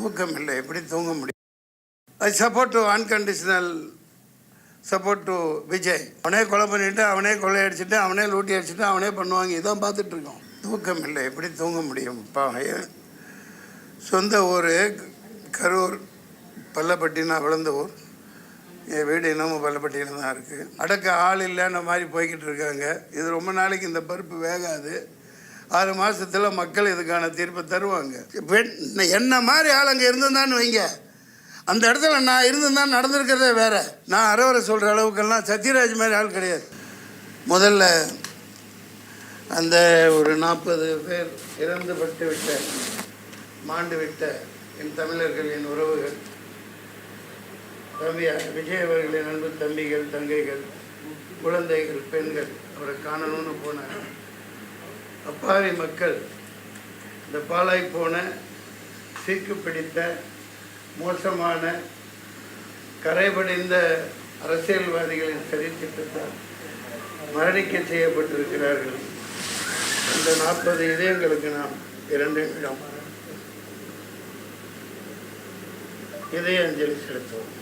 தூக்கம் இல்லை, எப்படி தூங்க முடியும்? I support to unconditional support to Vijay. அவனே கொலை பண்ணிவிட்டு, அவனே கொள்ளையடிச்சிட்டு, அவனே லூட்டி அடிச்சுட்டு, அவனே பண்ணுவாங்க. இதான் பார்த்துட்டு இருக்கோம். தூக்கம் இல்லை, எப்படி தூங்க முடியும்? சொந்த ஊர் கரூர், பள்ளப்பட்டி. நான் வளர்ந்த ஊர். என் வீடு இன்னமும் பள்ளப்பட்டியில் தான் இருக்குது. அடக்க ஆள் இல்லைன்ற மாதிரி போய்கிட்டு இருக்காங்க. இது ரொம்ப நாளைக்கு இந்த பருப்பு வேகாது. 6 மாதத்தில் மக்கள் இதுக்கான தீர்ப்பை தருவாங்க. என்ன மாதிரி ஆள் அங்கே இருந்திருந்தான்னு வைங்க, அந்த இடத்துல நான் இருந்திருந்தான் நடந்திருக்கிறதே வேற. நான் அறவரை சொல்கிற அளவுக்கெல்லாம் சத்யராஜ் மாதிரி ஆள் கிடையாது. முதல்ல அந்த ஒரு 40 பேர் இறந்துபட்டு விட்ட, மாண்டு விட்ட என் தமிழர்களின் உறவுகள், தம்பி விஜய் அவர்களின் அன்பு தம்பிகள், தங்கைகள், குழந்தைகள், பெண்கள், அவரை காணணும்னு போன அப்பாவி மக்கள், இந்த பாலாய் போன, சீக்கு பிடித்த, மோசமான, கரைபடிந்த அரசியல்வாதிகளின் சதித்திட்டத்தால் மரணிக்க செய்யப்பட்டிருக்கிறார்கள். அந்த 40 இதயங்களுக்கு நாம் 2 நிமிடம் இதய அஞ்சலி செலுத்துவோம்.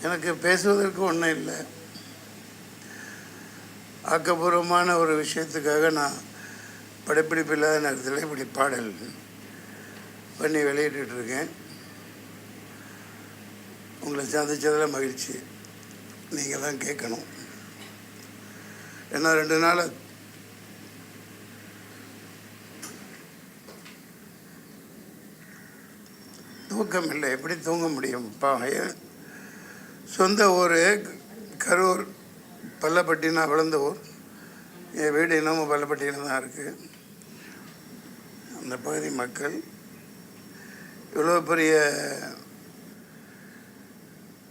எனக்கு பேசுவதற்கு ஒன்றும் இல்லை. ஆக்கப்பூர்வமான ஒரு விஷயத்துக்காக நான் படப்பிடிப்பு இல்லாத நேரத்தில் இப்படி பாடல் பண்ணி வெளியிட்டுருக்கேன். உங்களை சந்தித்ததில் மகிழ்ச்சி. நீங்கள் தான் கேட்கணும். ஏன்னா 2 நாள் தூக்கம் இல்லை, எப்படி தூங்க முடியும்? சொந்த ஊர் கரூர், பள்ளப்பட்டி. நான் வளர்ந்த ஊர். என் வீடு இன்னமும் பள்ளப்பட்டியில் தான் இருக்குது. அந்த பகுதி மக்கள் இவ்வளோ பெரிய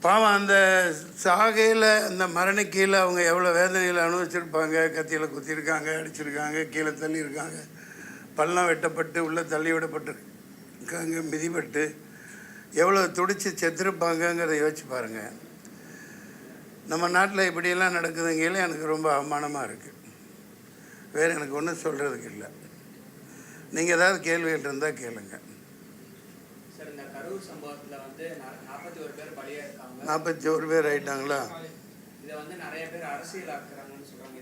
பாவம். அந்த சாகையில், அந்த மரணிக்கையில் அவங்க எவ்வளோ வேதனையில் அனுபவிச்சிருப்பாங்க. கத்தியில் குத்திருக்காங்க, அடிச்சிருக்காங்க, கீழே தள்ளியிருக்காங்க, பள்ளம் வெட்டப்பட்டு உள்ளே தள்ளி விடப்பட்டிருக்காங்க, மிதிப்பட்டு எவ்வளோ துடித்து செத்துருப்பாங்கங்கிறத யோசிச்சு பாருங்கள். நம்ம நாட்டில் இப்படியெல்லாம் நடக்குதுங்கையில் எனக்கு ரொம்ப அவமானமாக இருக்குது. வேறு எனக்கு ஒன்றும் சொல்கிறதுக்கு இல்லை. நீங்கள் ஏதாவது கேள்விகள் இருந்தால் கேளுங்க. சார், இந்த கரூர் சம்பவத்தில் வந்து 41 பேர் பலியாக இருக்காங்க. 41 பேர் ஆகிட்டாங்களா? இதை வந்து நிறைய பேர் அரசியலாக்குறாங்கன்னு சொல்கிறாங்க.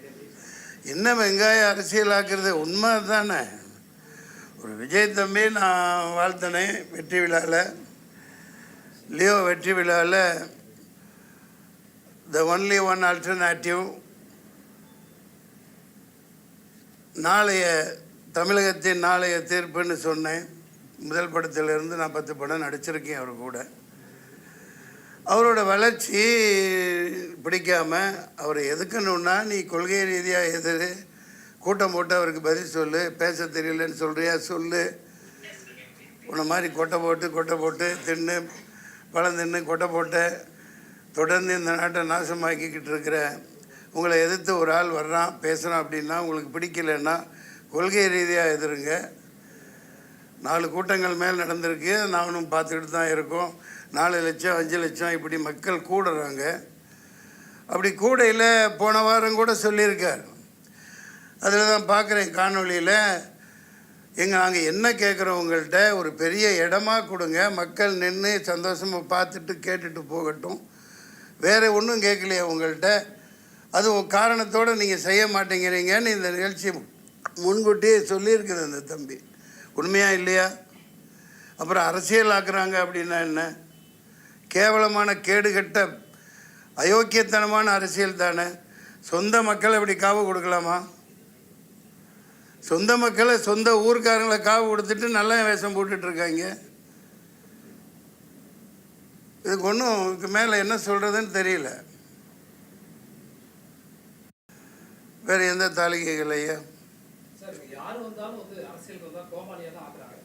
என்ன வெங்காயம் அரசியலாக்குறது? உண்மை தானே. ஒரு விஜய் தம்பி நான் வாழ்த்தினேன் வெற்றி விழாவில், லியோ வெற்றி விழாவில். The only one alternative. நாளைய தமிழகத்தின் நாளைய தீர்ப்புன்னு சொன்னேன். முதல் படத்திலிருந்து நான் 10 படம் நடிச்சிருக்கேன் அவர் கூட. அவரோட வளர்ச்சி பிடிக்காமல் அவரை எதுக்கணுன்னா, நீ கொள்கை ரீதியாக எதிர், கூட்டம் போட்டு அவருக்கு பதில் சொல்லு, பேச தெரியலன்னு சொல்கிறியா சொல்லு. உன்னை மாதிரி கொட்டை போட்டு தின்னு பழம் தின்னு கொட்டை போட்ட தொடர்ந்து இந்த நாட்டை நாசமாக்கிக்கிட்டு இருக்கிற உங்களை எதிர்த்து ஒரு ஆள் வர்றான் பேசுகிறான் அப்படின்னா, உங்களுக்கு பிடிக்கலைன்னா கொள்கை ரீதியாக எதிருங்க. 4 கூட்டங்கள் மேல் நடந்திருக்கு. நானும் பார்த்துக்கிட்டு தான் இருக்கோம். 4 லட்சம் 5 லட்சம் இப்படி மக்கள் கூடுறாங்க. அப்படி கூடையில் போன வாரம் கூட சொல்லியிருக்கார். அதில் தான் பார்க்குறேன் காணொலியில். நாங்கள் என்ன கேட்குறோம், உங்கள்கிட்ட ஒரு பெரிய இடமா கொடுங்க, மக்கள் நின்று சந்தோஷமாக பார்த்துட்டு கேட்டுட்டு போகட்டும். வேறு ஒன்றும் கேட்கலையே உங்கள்கிட்ட. அது காரணத்தோடு நீங்கள் செய்ய மாட்டேங்கிறீங்கன்னு இந்த நிகழ்ச்சி முன்கூட்டியே சொல்லியிருக்குது அந்த தம்பி. உண்மையாக இல்லையா? அப்புறம் அரசியல் ஆக்குறாங்க அப்படின்னா என்ன? கேவலமான கேடுகட்ட அயோக்கியத்தனமான அரசியல் தானே. சொந்த மக்களை இப்படி காவு கொடுக்கலாமா? சொந்த மக்களை, சொந்த ஊர்க்காரங்களை காவு கொடுத்துட்டு நல்ல வேஷம் போட்டுட்ருக்காங்க. இதுக்கு ஒன்றும் இதுக்கு மேலே என்ன சொல்கிறதுன்னு தெரியல. வேறு எந்த தாலிகைகள் ஐயா? சார் யார் வந்தாலும் வந்து அரசியலுக்கு வந்தா கோமாளியா தான் ஆக்குறாங்க.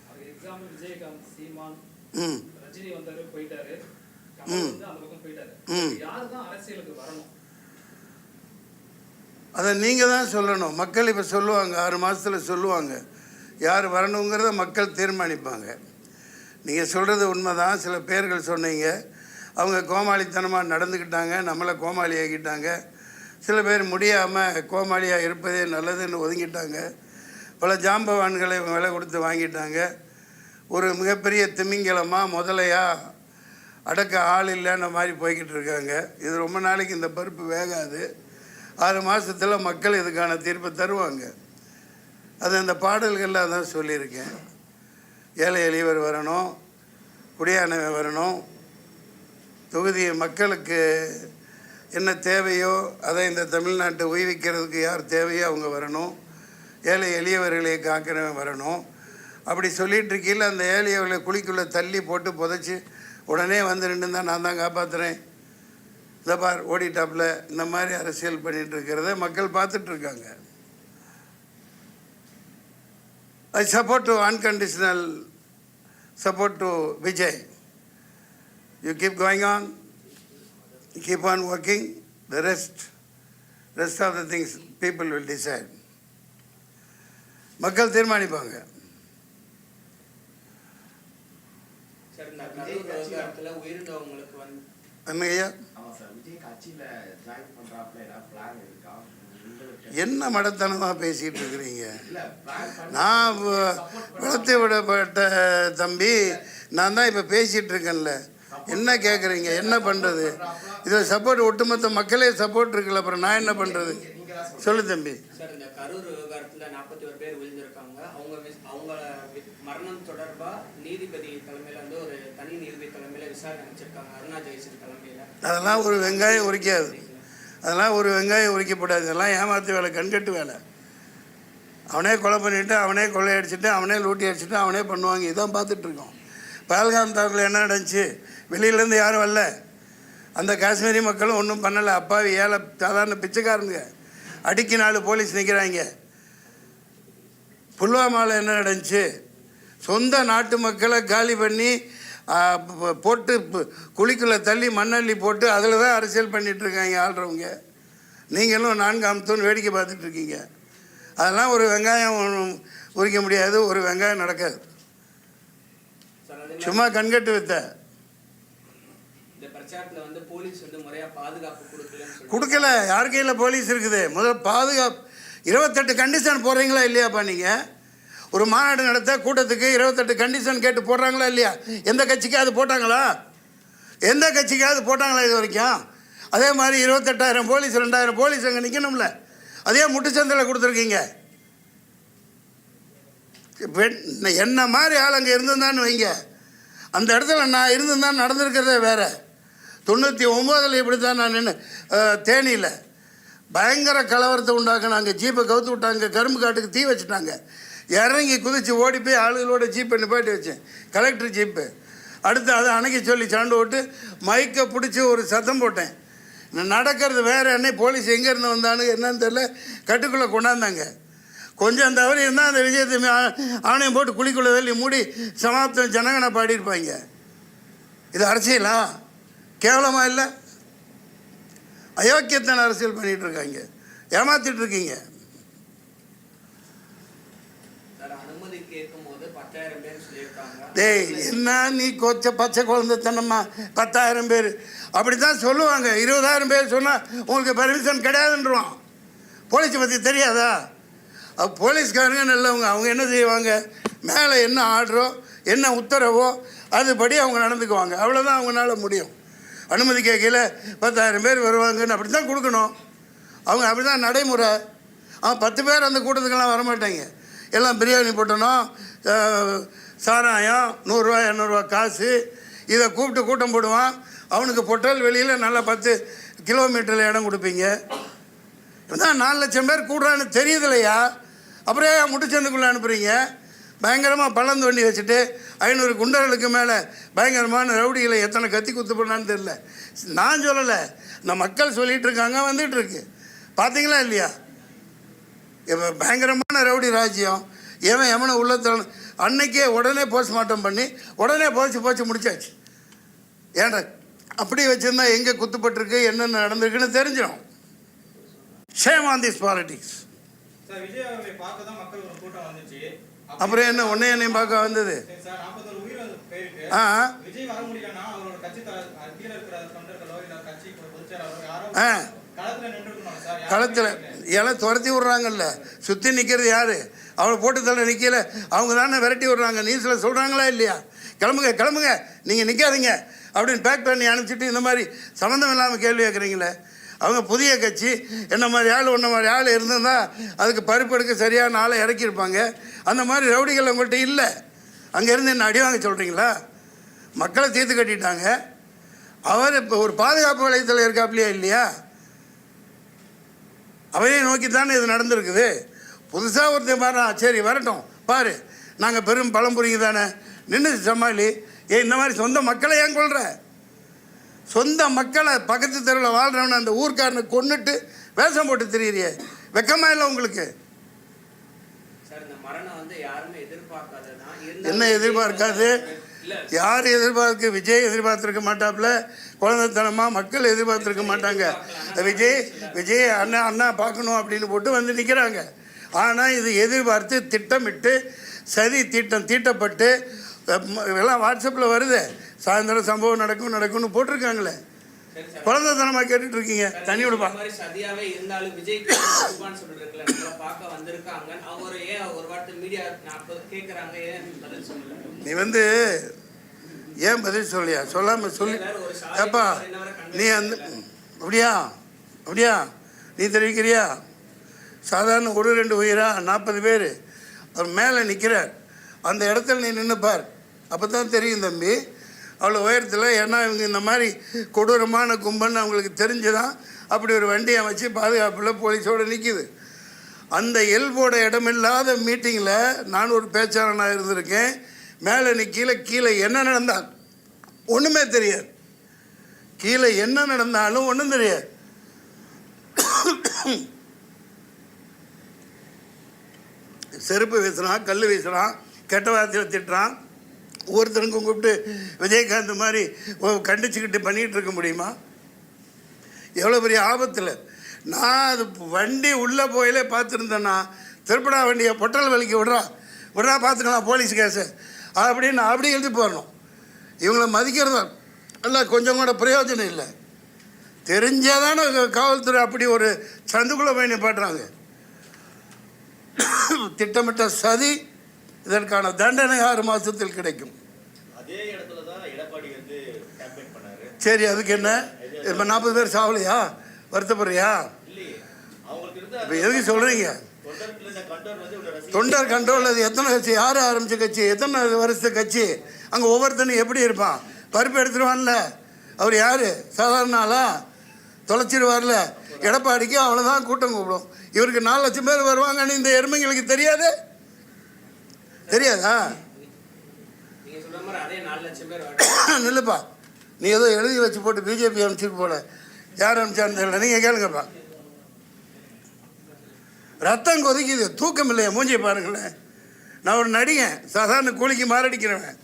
அது எக்ஸாம்பிள் விஜயகாந்த், சீமான், ம் ரஜினி வந்தாரு போயிட்டாரு, கமல் வந்து அந்த பக்கம் போயிட்டாரு. யாரு தான் அரசியலுக்கு வரணும்? அதை நீங்கள் தான் சொல்லணும். மக்கள் இப்போ சொல்லுவாங்க, 6 மாதத்தில் சொல்லுவாங்க யார் வரணுங்கிறத மக்கள் தீர்மானிப்பாங்க. நீங்கள் சொல்கிறது உண்மை தான். சில பேர்கள் சொன்னீங்க, அவங்க கோமாளித்தனமாக நடந்துக்கிட்டாங்க, நம்மளை கோமாளி ஆக்கிட்டாங்க. சில பேர் முடியாமல் கோமாளியாக இருப்பதே நல்லதுன்னு ஒதுங்கிட்டாங்க. பல ஜாம்பவான்களை விலை கொடுத்து வாங்கிட்டாங்க. ஒரு மிகப்பெரிய திமிங்கலமாக முதலையாக அடக்க ஆள் இல்லைன்ற மாதிரி போய்கிட்டு இருக்காங்க. இது ரொம்ப நாளைக்கு இந்த பருப்பு வேகாது. 6 மாதத்தில் மக்கள் இதுக்கான தீர்ப்பை தருவாங்க. அது அந்த பாடல்களில் தான் சொல்லியிருக்கேன். ஏழை எளியவர் வரணும், குடியானவன் வரணும், தொகுதி மக்களுக்கு என்ன தேவையோ அதை இந்த தமிழ்நாட்டை உய்விக்கிறதுக்கு யார் தேவையோ அவங்க வரணும், ஏழை எளியவர்களை காக்கிறவன் வரணும். அப்படி சொல்லிகிட்டு இருக்கையில் அந்த ஏழையவர்களை குழிக்குள்ளே தள்ளி போட்டு புதைச்சி உடனே வந்து நின்று தான் நான் தான் காப்பாற்றுறேன், இந்த பார் ஓடிட்டாப்பில், இந்த மாதிரி அரசியல் பண்ணிகிட்டு இருக்கிறத மக்கள் பார்த்துட்ருக்காங்க. I support to unconditional support to Vijay. You keep going on, you keep on working, the rest of the things people will decide. மக்கள் தீர்மானிப்பாங்க. சார் இந்த கரூர் விவகாரத்துல உயிரிழந்தவங்களுக்கு வந்து என்னங்கய்யா? என்ன மடத்தனமாக பேசிகிட்டு இருக்கிறீங்க? நான் வளர்த்து விடப்பட்ட தம்பி, நான் தான் இப்போ பேசிகிட்டு இருக்கேன்ல. என்ன கேட்குறீங்க? என்ன பண்ணுறது? இதில் சப்போர்ட் ஒட்டுமொத்த மக்களே சப்போர்ட் இருக்குல்ல, அப்புறம் நான் என்ன பண்ணுறது? சொல்லு தம்பி. சார் இந்த கரூர் விவகாரத்துல 41 பேர் விழுந்திருக்காங்க. அவங்க மரணம் தொடர்பா நீதிபதி தலைமையில வந்து ஒரு தனி நீதிபதி தலைமையில விசாரணை வச்சிருக்காங்க, அருணா ஜெயசன் தலைமையில. அதெல்லாம் ஒரு வெங்காயம் உரிக்காது. அதெல்லாம் ஒரு வெங்காயம் உரிக்கப்படாது. இதெல்லாம் ஏமாத்து வேலை, கண்கட்டு வேலை. அவனே கொலை பண்ணிவிட்டு, அவனே கொள்ளையடிச்சிட்டு, அவனே லூட்டி அடிச்சுட்டு அவனே பண்ணுவாங்க. இதான் பார்த்துட்ருக்கோம். பஹல்காம் தாக்குல என்ன நடந்துச்சு? வெளியிலேருந்து யாரும் வரல. அந்த காஷ்மீரி மக்களும் ஒன்றும் பண்ணலை. அப்பாவி ஏழை சாதாரண பிச்சைக்காரங்க, அடிக்கி 4 போலீஸ் நிற்கிறாங்க. புல்வாமாவில் என்ன நடந்துச்சு? சொந்த நாட்டு மக்களை காலி பண்ணி போட்டு குழிக்குள்ளே தள்ளி மண்ணள்ளி போட்டு அதில் தான் அரசியல் பண்ணிகிட்ருக்காங்க ஆள்றவங்க. நீங்களும் 4 அமுத்தோன்னு வேடிக்கை பார்த்துட்ருக்கீங்க. அதெல்லாம் ஒரு வெங்காயம் உரிக்க முடியாது, ஒரு வெங்காயம் நடக்காது. சும்மா கண்கட்டு வித்த. இந்த பிரச்சாரத்துல வந்து போலீஸ் வந்து முறையா பாதுகாப்பு கொடுக்கல. யார் கையில் போலீஸ் இருக்குது? முதல்ல பாதுகாப்பு. 28 கண்டிஷன் போடுறீங்களா இல்லையாப்பா? நீங்கள் ஒரு மாநாடு நடத்த கூட்டத்துக்கு 28 கண்டிஷன் கேட்டு போடுறாங்களா இல்லையா? எந்த கட்சிக்காவது போட்டாங்களா? எந்த கட்சிக்காவது போட்டாங்களா இது வரைக்கும்? அதே மாதிரி 28,000 போலீஸ், 2,000 போலீஸ் அங்கே நிற்கணும்ல. அதே முட்டுச்சந்தையில் கொடுத்துருக்கீங்க. என்ன மாதிரி ஆள் அங்கே இருந்திருந்தான்னு வைங்க, அந்த இடத்துல நான் இருந்திருந்தான் நடந்திருக்கிறதே வேறு. 99 இப்படி தான் நான் நின்று தேனியில் பயங்கர கலவரத்தை உண்டாக்குனாங்க. ஜீப்பை கவுத்து விட்டாங்க, கரும்பு காட்டுக்கு தீ வச்சுட்டாங்க. இறங்கி குதித்து ஓடி போய் ஆளுகளோட ஜீப்பை நிப்பாட்டி வச்சேன், கலெக்டர் ஜீப்பு. அடுத்து அதை அணைக்க சொல்லி சண்டை விட்டு மைக்கை பிடிச்சி ஒரு சத்தம் போட்டேன். நடக்கிறது வேறு. என்ன போலீஸ் எங்கேருந்து வந்தானு என்னன்னு தெரியல, கட்டுக்குள்ளே கொண்டாந்தாங்க. கொஞ்சம் தவறி இருந்தால் அந்த விஜயத்தை ஆணையம் போட்டு குழிக்குள்ளே தள்ளி மூடி சமாப்தம் ஜனகனை பாடியிருப்பாங்க. இது அரசியலா? கேவலமாக இல்லை? அயோக்கியத்தன அரசியல் பண்ணிகிட்டு இருக்காங்க, ஏமாத்திட்டு இருக்கீங்க. டேய், என்ன நீ கொச்ச பச்சை குழந்தைத்தனமா 10,000 பேர் அப்படி தான் சொல்லுவாங்க. 20,000 பேர் சொன்னால் உங்களுக்கு பர்மிஷன் கிடையாதுன்றான். போலீஸை பற்றி தெரியாதா? போலீஸ்காரங்க நல்லவங்க. அவங்க என்ன செய்வாங்க? மேலே என்ன ஆர்டரோ என்ன உத்தரவோ அதுபடி அவங்க நடந்துக்குவாங்க. அவ்வளோதான் அவங்களால முடியும். அனுமதி கேட்கல 10,000 பேர் வருவாங்கன்னு அப்படி தான் கொடுக்கணும். அவங்க அப்படி தான் நடைமுறை. 10 பேர் அந்த கூட்டத்துக்கெல்லாம் வரமாட்டாங்க. எல்லாம் பிரியாணி போட்டணும், சாராயம், 100 ரூபா 200 ரூபா காசு, இதை கூப்பிட்டு கூட்டம் போடுவான். அவனுக்கு பொட்டல் வெளியில் நல்லா 10 கிலோமீட்டரில் இடம் கொடுப்பீங்க. இதுதான் 4 லட்சம் பேர் கூடுறான்னு தெரியுதுலையா? அப்புறம் ஏன் முட்டுச்சந்துக்குள்ளே அனுப்புகிறீங்க? பயங்கரமாக பள்ளம் தோண்டி வச்சுட்டு 500 குண்டர்களுக்கு மேலே பயங்கரமான ரவுடிகளை எத்தனை கத்தி குத்து பண்ணான்னு தெரில. நான் சொல்லலை, இந்த மக்கள் சொல்லிகிட்டு இருக்காங்க, வந்துகிட்டு இருக்கு. பார்த்தீங்களா இல்லையா? இப்போ பயங்கரமான ரவுடி ராஜ்யம். எவனை உள்ளத்தில் அன்னைக்கே உடனே போஸ்ட்மார்ட்டம் பண்ணி உடனே போச்சு முடிச்சாச்சு. ஏன்டா அப்படி வச்சுருந்தா எங்கே குத்துப்பட்டிருக்கு என்னென்ன நடந்திருக்குன்னு தெரிஞ்சிடும். Shame on this politics. அப்புறம் என்ன என்னையும் பார்க்க வந்தது? களத்தில் எல்லாம் துரத்தி விட்றாங்கல்ல, சுற்றி நிற்கிறது யார்? அவளை போட்டு தள்ள நிற்கல, அவங்க தானே விரட்டி விட்றாங்க. நியூஸில் சொல்கிறாங்களா இல்லையா? கிளம்புங்க நீங்கள் நிற்காதீங்க அப்படின்னு பேக் பண்ணி அனுப்பிச்சிட்டு இந்த மாதிரி சம்மந்தம் இல்லாமல் கேள்வி கேட்குறீங்களே. அவங்க புதிய கட்சி, என்ன மாதிரி ஆள் இருந்திருந்தால் அதுக்கு பருப்பு எடுக்க சரியான ஆளை இறக்கியிருப்பாங்க. அந்த மாதிரி ரவுடிகள் உங்கள்கிட்ட இல்லை. அங்கேருந்து என்ன அடி வாங்க சொல்கிறீங்களா? மக்களை தீர்த்து கட்டிட்டாங்க. அவர் இப்போ ஒரு பாதுகாப்பு வளையத்தில் இருக்காப்லையா இல்லையா? அவரே நோக்கி தானே இது நடந்திருக்குது. புதுசாக ஒருத்தர் பாரு, சரி வரட்டும் பாரு, நாங்கள் பெரும் பழம்புரிங்க தானே நின்று சமாளி. இந்த மாதிரி சொந்த மக்களை ஏன் கொள்கிற? சொந்த மக்களை பக்கத்து தெருவில் வாழ்கிறவன அந்த ஊர்க்காரனை கொன்னுட்டு வேஷம் போட்டு திரியிறியே, வெக்கமா இல்லை உங்களுக்கு? என்ன எதிர்பார்க்காது? யார் எதிர்பார்க்கு? விஜய் எதிர்பார்த்துருக்க மாட்டாப்புல, குழந்தைத்தனமாக மக்கள் எதிர்பார்த்துருக்க மாட்டாங்க. விஜய் அண்ணா பார்க்கணும் அப்படின்னு போட்டு வந்து நிற்கிறாங்க. ஆனால் இது எதிர்பார்த்து திட்டமிட்டு சதி தீட்டப்பட்டு எல்லாம் வாட்ஸ்அப்பில் வருது. சாயந்தரம் சம்பவம் நடக்கும்னு போட்டிருக்காங்களே. குழந்தைத்தனமாக கேட்டுட்டு இருக்கீங்க. தண்ணி விடுப்பா. நீ வந்து ஏன் பதில் சொல்லியா? சொல்லாமல் சொல்லி ஏப்பா நீ அந்த அப்படியா நீ தெரிவிக்கிறியா? சாதாரண 1-2 உயிரா 40 பேர் அவர் மேலே நிற்கிறார். அந்த இடத்துல நீ நின்றுப்பார், அப்போ தான் தெரியும் தம்பி அவ்வளோ உயரத்தில். ஏன்னா இவங்க இந்த மாதிரி கொடூரமான கும்பல்னு அவங்களுக்கு தெரிஞ்சுதான் அப்படி ஒரு வண்டியை வச்சு பாதுகாப்பில் போலீஸோடு நிற்கிது. அந்த எல்போட இடமில்லாத மீட்டிங்கில் நான் ஒரு பேச்சாளனாக இருந்திருக்கேன். மேலே கீழே என்ன நடந்தால் ஒன்றுமே தெரியாது. கீழே என்ன நடந்தாலும் ஒன்றும் தெரியாது. செருப்பு வீசுகிறான், கல் வீசுகிறான், கெட்ட வார்த்தையில் திட்டுறான். ஒவ்வொருத்தருக்கும் கூப்பிட்டு விஜயகாந்த் மாதிரி கண்டிச்சுக்கிட்டு பண்ணிகிட்டு இருக்க முடியுமா? எவ்வளோ பெரிய ஆபத்தில். நான் அது வண்டி உள்ளே போயிலே பார்த்துருந்தேன்னா திருப்படா வண்டியை பொட்டல் வலிக்கு விட்றா பார்த்துக்கலாம் போலீஸ் கேஸு அப்படின்னு அப்படி எழுதி போடணும். இவங்களை மதிக்கிறதா இல்லை, கொஞ்சம் கூட பிரயோஜனம் இல்லை. தெரிஞ்சாதானே காவல்துறை அப்படி ஒரு சந்துக்குள்ளே போய் நிப்பாட்டுறாங்க. திட்டமிட்ட சதி. இதற்கான தண்டனை 6 மாதத்தில் கிடைக்கும். அதே இடத்துல தான் எடப்பாடி வந்து கேம்பெயின் பண்ணாரு. சரி, அதுக்கு என்ன? இப்போ 40 பேர் சாவலையா? வருத்தப்படுறியா? இப்போ எதுக்கு சொல்கிறீங்க? தொண்டர் கண்ட்ரோல். அது எத்தனை கட்சி? யார் ஆரம்பித்த கட்சி? எத்தனை வருஷத்து கட்சி? அங்கே ஒவ்வொருத்தனும் எப்படி இருப்பான்? பருப்பு எடுத்துருவான்ல. அவர் யார்? சாதாரண ஆளா? தொலைச்சிடுவார்ல. எடப்பாடிக்கு அவ்வளோதான் கூட்டம் கூப்பிடும். இவருக்கு 4 லட்சம் பேர் வருவாங்கன்னு இந்த எருமைங்களுக்கு தெரியாதா? நில்லுப்பா, நீ ஏதோ எழுதி வச்சு போட்டு பிஜேபி அனுப்பிச்சிட்டு போல. யார் அனுப்பிச்சான்னு தெரியல, நீங்கள் கேளுங்கப்பா. ரத்தம் கொதிக்குது, தூக்கம் இல்லையா? மூஞ்சியை பாருங்களேன். நான் ஒரு நடிகன், சாதாரண கூலிக்கு மாரடிக்கிறவன்.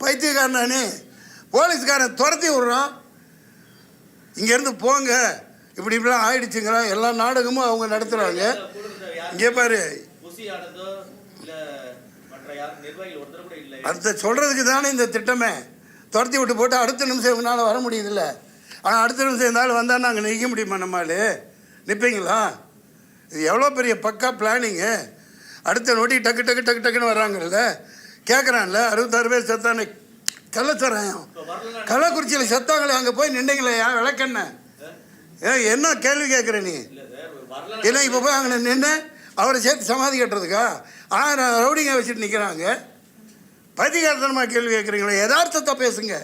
பைத்தியக்காரனே, போலீஸ்காரன் துரத்தி விடுறான். இங்கேருந்து போங்க, இப்படிலாம் ஆயிடுச்சுங்கிறான். எல்லா நாடகமும் அவங்க நடத்துகிறாங்க. இங்கே பாரு, அந்த சொல்கிறதுக்கு தானே இந்த திட்டமே. துரத்தி விட்டு போட்டு அடுத்த நிமிஷம் இவங்களால வர முடியுதில்ல. ஆனால் அடுத்த நிமிஷம் இருந்தாலும் வந்தால் நாங்கள் நிற்க முடியுமா? நம்மளால் நிற்பீங்களா? இது எவ்வளோ பெரிய பக்கா பிளானிங்கு. அடுத்த நோட்டி டக்குன்னு வர்றாங்கல்ல. கேட்குறான்ல, 66 பேர் செத்தானே கள்ளச்சாராயம் கள்ளக்குறிச்சியில் செத்தாங்களே, அங்கே போய் நின்றீங்களே ஏன் விளக்கண்ண? என்ன கேள்வி கேட்குற நீ? ஏன்னா இப்போ போய் அங்கே நின்று அவரை சேர்த்து சமாதி கட்டுறதுக்கா 1000 ரவுடிங்க வச்சுட்டு நிற்கிறாங்க. பைத்தியக்காரத்தனமாக கேள்வி கேட்குறீங்களா? யதார்த்தத்தை பேசுங்க,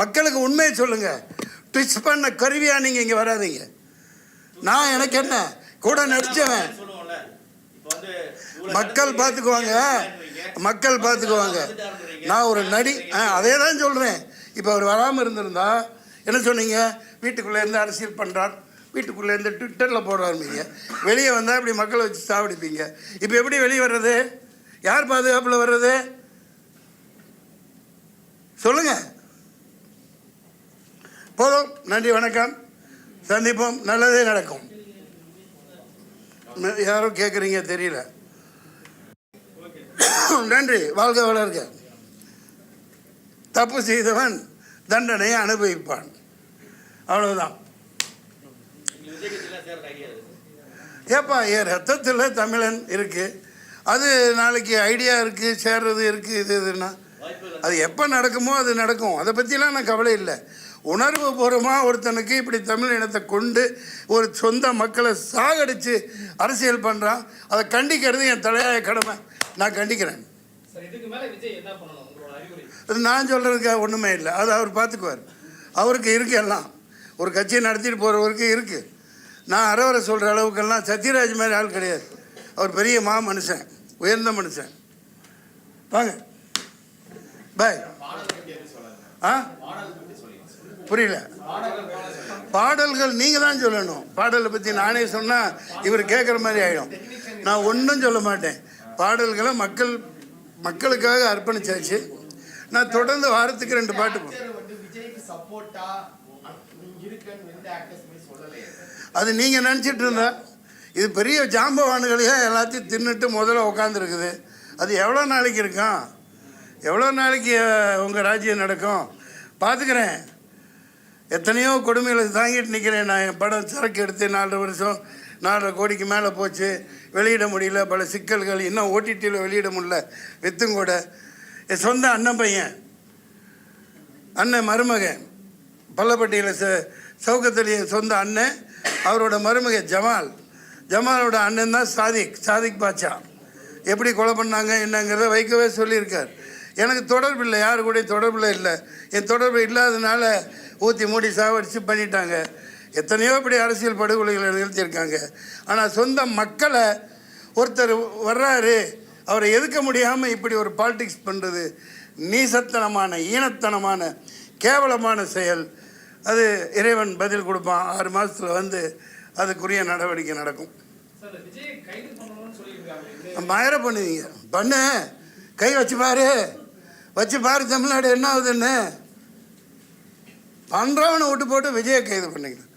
மக்களுக்கு உண்மையை சொல்லுங்கள். ட்விச் பண்ண கருவியாக நீங்கள் இங்கே வராதீங்க. நான் எனக்கு என்ன கூட நடித்தவன். மக்கள் பார்த்துக்குவாங்க. நான் ஒரு நடி, அதே தான் சொல்கிறேன். இப்போ அவர் வராமல் இருந்திருந்தா என்ன சொன்னீங்க? வீட்டுக்குள்ளே இருந்து அரசியல் பண்ணுறார், வீட்டுக்குள்ளே இருந்து ட்விட்டரில் போட ஆரம்பிங்க, வெளியே வந்தால் இப்படி மக்களை வச்சு சாவடிப்பீங்க. இப்போ எப்படி வெளியே வர்றது? யார் பாதுகாப்பில் வர்றது? சொல்லுங்க. போதும். நன்றி, வணக்கம், சந்திப்போம், நல்லதே நடக்கும். யாரோ கேட்குறீங்க தெரியல. நன்றி, வாழ்க வளர்க. தப்பு செய்தவன் தண்டனையை அனுபவிப்பான், அவ்வளவுதான். ஏப்பா, என் ரத்தத்தில் தமிழன் இருக்கு, அது நாளைக்கு ஐடியா இருக்கு, சேர்றது இருக்கு, இதுன்னா அது எப்போ நடக்குமோ அது நடக்கும். அதை பற்றிலாம் நான் கவலை இல்லை. உணர்வு பூர்வமாக ஒருத்தனுக்கு இப்படி தமிழ் இனத்தை கொண்டு ஒரு சொந்த மக்களை சாகடித்து அரசியல் பண்ணுறான், அதை கண்டிக்கிறது என் தலையாய கடமை. நான் கண்டிக்கிறேன். அது நான் சொல்கிறதுக்கு ஒன்றுமே இல்லை, அது அவர் பார்த்துக்குவார். அவருக்கு இருக்கு எல்லாம். ஒரு கட்சியை நடத்திட்டு போகிறவருக்கு இருக்குது. நான் அறவரை சொல்கிற அளவுக்கெல்லாம் சத்யராஜ் மாதிரி ஆள் கிடையாது. அவர் பெரிய மனுஷன், உயர்ந்த மனுஷன். வாங்க பாய். புரியல. பாடல்கள் நீங்கள் தான் சொல்லணும். பாடலை பற்றி நானே சொன்னால் இவர் கேட்குற மாதிரி ஆகிடும். நான் ஒன்றும் சொல்ல மாட்டேன். பாடல்களை மக்களுக்காக அர்ப்பணிச்சாச்சு. நான் தொடர்ந்து வாரத்துக்கு 2 பாட்டு அது நீங்கள் நினச்சிட்டு இருந்தா இது பெரிய ஜாம்பவானுகளையே எல்லாத்தையும் தின்னுட்டு முதல்ல உட்காந்துருக்குது. அது எவ்வளோ நாளைக்கு இருக்கும்? எவ்வளோ நாளைக்கு உங்கள் ராஜ்யம் நடக்கும்? பார்த்துக்கிறேன். எத்தனையோ கொடுமைகளை தாங்கிட்டு நிற்கிறேன். நான் என் படம் சரக்கு எடுத்து 4 வருஷம் 4.5 கோடிக்கு மேலே போச்சு, வெளியிட முடியல. பல சிக்கல்கள், இன்னும் ஓடிடியில் வெளியிட முடியல. வித்தும் கூட என் சொந்த அண்ணன் பையன், அண்ணன் மருமகன், பள்ளப்பட்டியில் சவுக்கத்தில் என் சொந்த அண்ணன், அவரோட மருமகன் ஜமாலோட அண்ணன் தான் சாதிக் பாட்சா. எப்படி கொலை பண்ணாங்க என்னங்கிறத வைக்கவே சொல்லியிருக்கார். எனக்கு தொடர்பு இல்லை, யாரு கூட தொடர்பில் இல்லை. என் தொடர்பு இல்லாததுனால ஊற்றி மூடி சாவடிச்சு பண்ணிட்டாங்க. எத்தனையோ இப்படி அரசியல் படுகொலைகளை நிகழ்த்தியிருக்காங்க. ஆனால் சொந்த மக்களை ஒருத்தர் வர்றாரு, அவரை எதிர்க்க முடியாமல் இப்படி ஒரு பாலிடிக்ஸ் பண்ணுறது நீசத்தனமான, ஈனத்தனமான, கேவலமான செயல். அது இறைவன் பதில் கொடுப்பான். 6 மாதத்தில் வந்து அதுக்குரிய நடவடிக்கை நடக்கும். மயர பண்ணுவீங்க, பண்ணு, கை வச்சு பாரு தமிழ்நாடு என்ன ஆகுதுன்னு. பண்ணுறவனை விட்டு போட்டு விஜயை கைது பண்ணிக்கலாம்.